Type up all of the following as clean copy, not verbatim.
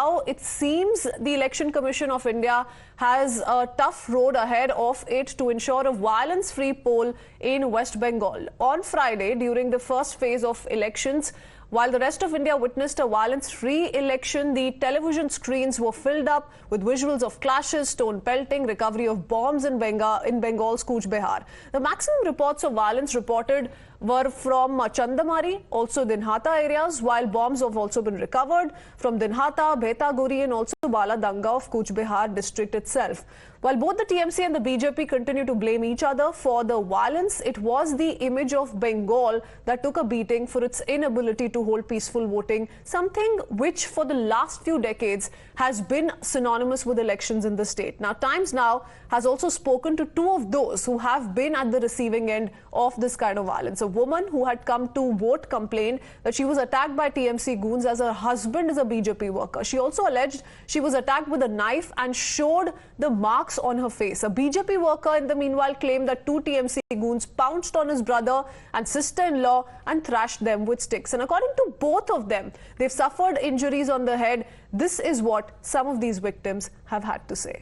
how it seems the Election Commission of India has a tough road ahead of it to ensure a violence-free poll in West Bengal. On Friday, during the first phase of elections, while the rest of India witnessed a violence-free election, the television screens were filled up with visuals of clashes, stone pelting, recovery of bombs in Bengal's Cooch Behar. The maximum reports of violence reported were from Chandamari, also Dinhata areas, while bombs have also been recovered from Dinhata, Bhetaguri and also Baladanga of Cooch Behar district itself. While both the TMC and the BJP continue to blame each other for the violence, it was the image of Bengal that took a beating for its inability to hold peaceful voting, something which for the last few decades has been synonymous with elections in the state. Now, Times Now has also spoken to two of those who have been at the receiving end of this kind of violence. A woman who had come to vote complained that she was attacked by TMC goons as her husband is a BJP worker. She also alleged she was attacked with a knife and showed the marks on her face. A BJP worker in the meanwhile claimed that two TMC goons pounced on his brother and sister-in-law and thrashed them with sticks. And according to both of them, they've suffered injuries on the head. This is what some of these victims have had to say.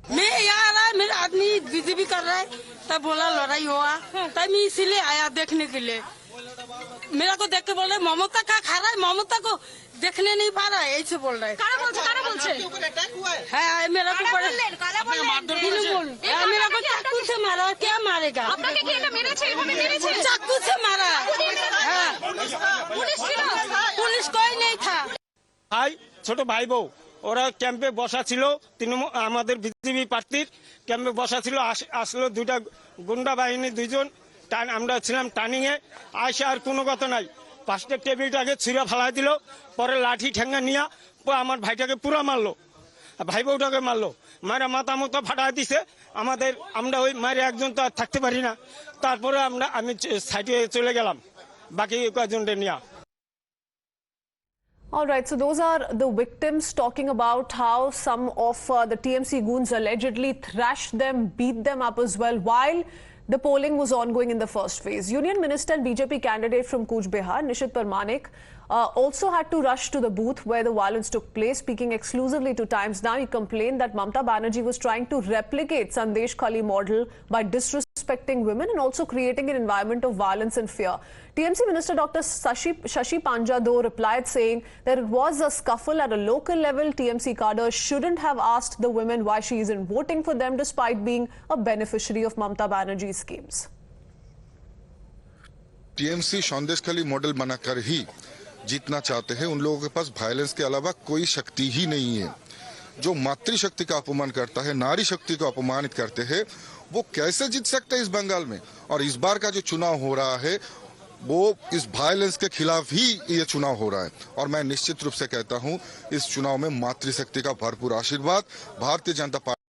मैं यहाँ आया, मेरा आदमी BJP कर रहा है, तब बोला लड़ाई हुआ, तब मैं इसीलिए आया देखने के लिए। मेरा को देख के बोल रहे ममता का खा रहा है, ममता को देखने नहीं पा रहा है, ऐसे बोल रहा है। कारा बोलছে? है मेरा को मेरा को चाकू से मारा, क्या मारेगा? আপনাকে কি এটা মেরেছে? এভাবে মেরেছে? चाकू से मारा। পুলিশ ছিল? पुलिस कोई नहीं था। ভাই ছোট ভাই বউ ওরা ক্যাম্পে বসা ছিল, আমাদের বিজেপি প্রার্থীর ক্যাম্পে বসা ছিল, আসলো দুইটা গুন্ডা বাহিনী দুইজন, আমরা ছিলাম টার্নিং এ, আসে আর কোনো কথা নাই, পাশে টেবিলটাকে ছিঁড়ে ফেলাই দিল, পরে লাঠি ঠেঙ্গা নিয়ে আমার ভাইটাকে পুরা মারলো, ভাই বউটাকে মারলো, মারা মাথা মতো ফাটাই দিছে আমাদের, আমরা ওই মারে একজন তো আর থাকতে পারি না, তারপরে আমি সাইডে চলে গেলাম বাকি কয়েকজনকে নিয়ে। All right, so those are the victims talking about how some of the TMC goons allegedly thrashed them, beat them up as well while the polling was ongoing in the first phase. Union Minister and BJP candidate from Cooch Behar, Nishit Parmanik, also had to rush to the booth where the violence took place. Speaking exclusively to Times Now, he complained that Mamata Banerjee was trying to replicate Sandesh Khali model by disrespecting women and also creating an environment of violence and fear. TMC Minister Dr. Shashi Panja though replied saying that it was a scuffle at a local level. TMC cadres shouldn't have asked the women why she isn't voting for them despite being a beneficiary of Mamata Banerjee's schemes. TMC संदेश खाली model बनाकर ही जीतना चाहते हैं। उन लोगों के पास violence के अलावा कोई शक्ति ही नहीं है। जो मातृशक्ति का अपमान करता है, नारी शक्ति को अपमानित करते हैं, वो कैसे जीत सकते हैं इस बंगाल में? और इस बार का जो चुनाव हो रहा है वो इस वायलेंस के खिलाफ ही ये चुनाव हो रहा है। और मैं निश्चित रूप से कहता हूं, इस चुनाव में मातृशक्ति का भरपूर आशीर्वाद भारतीय जनता पार्टी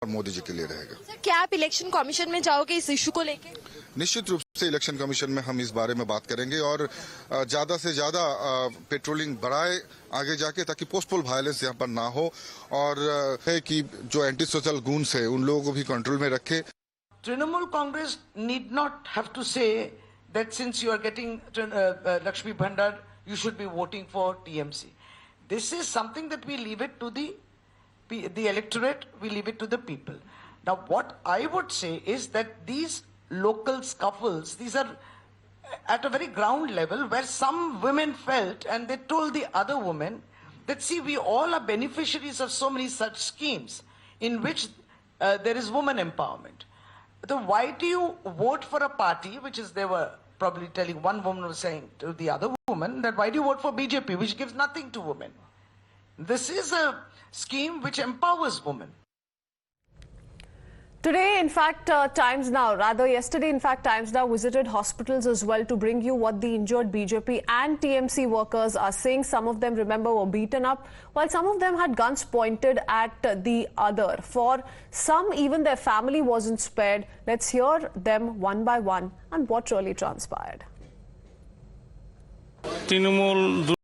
और मोदी जी के लिए रहेगा। क्या आप इलेक्शन कमीशन में जाओगे इस इशू को लेके? निश्चित रूप से इलेक्शन कमीशन में हम इस बारे में बात करेंगे और ज्यादा से ज्यादा पेट्रोलिंग बढ़ाए आगे जाके, ताकि पोस्टपोल वायलेंस यहाँ पर ना हो, और है कि जो एंटी सोशल गूंस है उन लोगों को भी कंट्रोल में रखे। Trinamool Congress need not have to say that since you are getting Lakshmi Bhandar, you should be voting for TMC. This is something that we leave it to the electorate, we leave it to the people. Now, what I would say is that these local scuffles, these are at a very ground level where some women felt and they told the other women that, see, we all are beneficiaries of so many such schemes in which there is woman empowerment. So why do you vote for a party, which is, they were probably telling, one woman was saying to the other woman that why do you vote for BJP, which gives nothing to women? This is a scheme which empowers women. Today, in fact, yesterday, in fact, Times Now visited hospitals as well to bring you what the injured BJP and TMC workers are saying. Some of them, remember, were beaten up, while some of them had guns pointed at the other. For some, even their family wasn't spared. Let's hear them one by one and what really transpired. Trinamool